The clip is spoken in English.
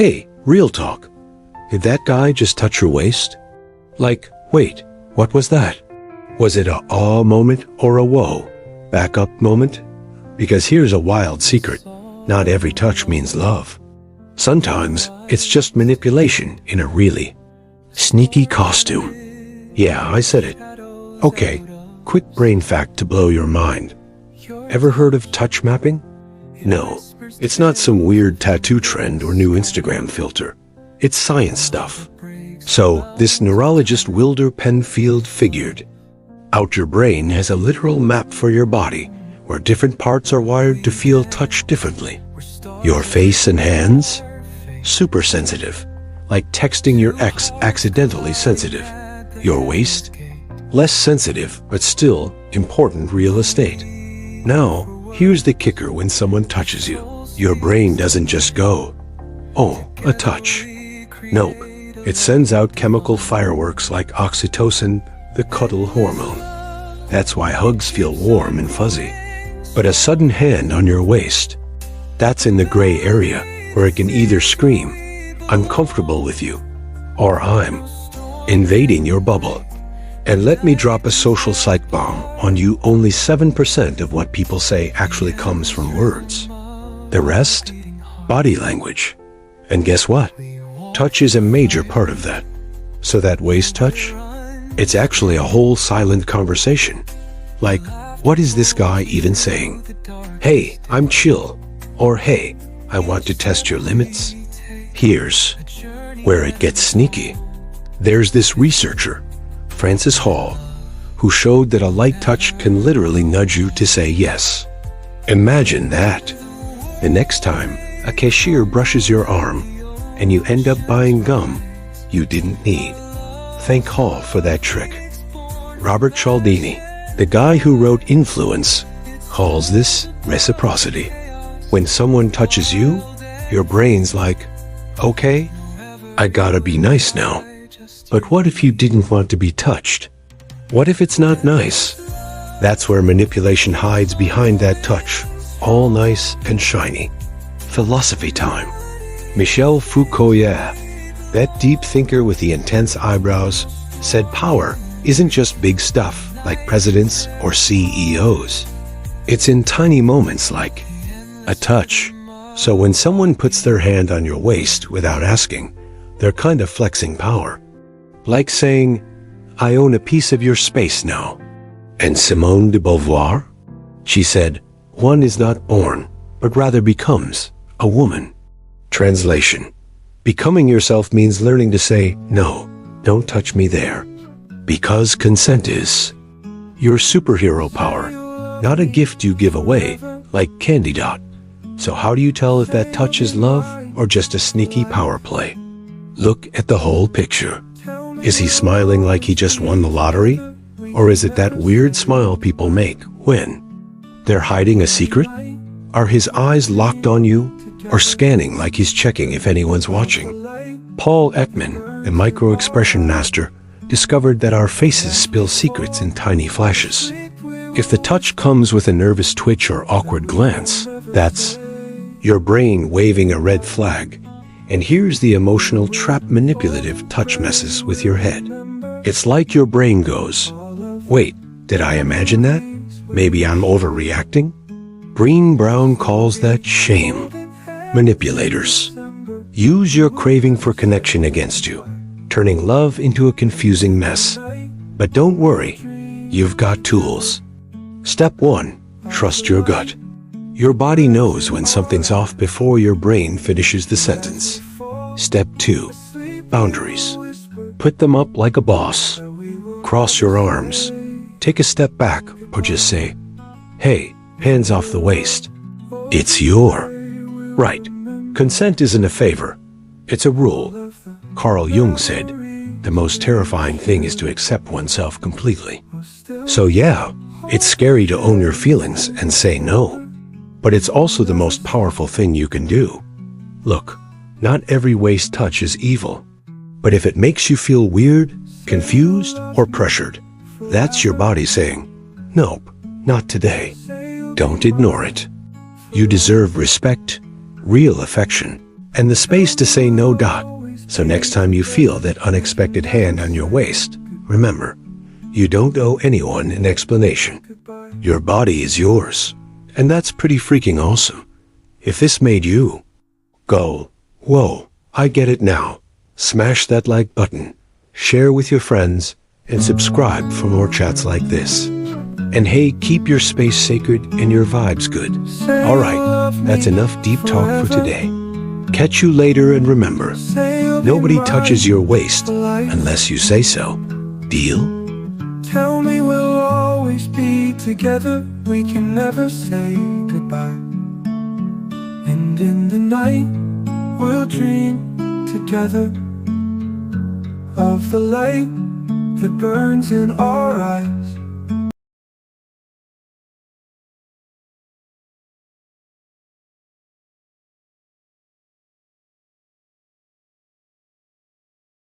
Hey, real talk. Did that guy just touch your waist? Like, wait, what was that? Was it a awe moment or a whoa, back up moment? Because here's a wild secret. Not every touch means love. Sometimes it's just manipulation in a really sneaky costume. Yeah, I said it. Okay, quick brain fact to blow your mind. Ever heard of touch mapping? No, it's not some weird tattoo trend or new Instagram filter. It's science stuff. So, this neurologist Wilder Penfield figured out your brain has a literal map for your body where different parts are wired to feel touch differently. Your face and hands? Super sensitive, like texting your ex accidentally sensitive. Your waist? Less sensitive, but still important real estate. Now, here's the kicker when someone touches you. Your brain doesn't just go, oh, a touch. Nope. It sends out chemical fireworks like oxytocin, the cuddle hormone. That's why hugs feel warm and fuzzy. But a sudden hand on your waist, that's in the gray area where it can either scream, I'm comfortable with you, or I'm invading your bubble. And let me drop a social psych bomb on you. Only 7% of what people say actually comes from words. The rest? Body language. And guess what? Touch is a major part of that. So that waist touch? It's actually a whole silent conversation. Like, what is this guy even saying? Hey, I'm chill. Or hey, I want to test your limits. Here's where it gets sneaky. There's this researcher, Francis Hall, who showed that a light touch can literally nudge you to say yes. Imagine that. The next time a cashier brushes your arm and you end up buying gum you didn't need. Thank Hall for that trick. Robert Cialdini, the guy who wrote Influence, calls this reciprocity. When someone touches you, your brain's like, okay, I gotta be nice now. But what if you didn't want to be touched? What if it's not nice? That's where manipulation hides behind that touch, all nice and shiny. Philosophy time. Michel Foucault, that deep thinker with the intense eyebrows, said power isn't just big stuff like presidents or CEOs. It's in tiny moments like a touch. So when someone puts their hand on your waist without asking, they're kind of flexing power. Like saying, I own a piece of your space now. And Simone de Beauvoir? She said, one is not born, but rather becomes a woman. Translation. Becoming yourself means learning to say, no, don't touch me there. Because consent is your superhero power, not a gift you give away, like Candy Dot. So how do you tell if that touch is love or just a sneaky power play? Look at the whole picture. Is he smiling like he just won the lottery? Or is it that weird smile people make when they're hiding a secret? Are his eyes locked on you or scanning like he's checking if anyone's watching? Paul Ekman, a micro-expression master, discovered that our faces spill secrets in tiny flashes. If the touch comes with a nervous twitch or awkward glance, that's your brain waving a red flag. And here's the emotional trap manipulative touch messes with your head. It's like your brain goes, wait, did I imagine that? Maybe I'm overreacting? Brené Brown calls that shame. Manipulators. Use your craving for connection against you, turning love into a confusing mess. But don't worry, you've got tools. Step 1. Trust your gut. Your body knows when something's off before your brain finishes the sentence. Step 2. Boundaries. Put them up like a boss. Cross your arms. Take a step back or just say, hey, hands off the waist. It's your right. Consent isn't a favor. It's a rule. Carl Jung said, the most terrifying thing is to accept oneself completely. So yeah, it's scary to own your feelings and say no. But it's also the most powerful thing you can do. Look, not every waist touch is evil. But if it makes you feel weird, confused, or pressured, that's your body saying, nope, not today. Don't ignore it. You deserve respect, real affection, and the space to say no. So next time you feel that unexpected hand on your waist, remember, you don't owe anyone an explanation. Your body is yours, and that's pretty freaking awesome. If this made you go, whoa, I get it now, smash that like button, share with your friends, and subscribe for more chats like this. And hey, keep your space sacred and your vibes good. Alright, that's enough deep talk for today. Catch you later, and remember, nobody touches your waist unless you say so. Deal? Tell me we'll always be together, we can never say goodbye. And in the night, we'll dream together of the light that burns in our eyes.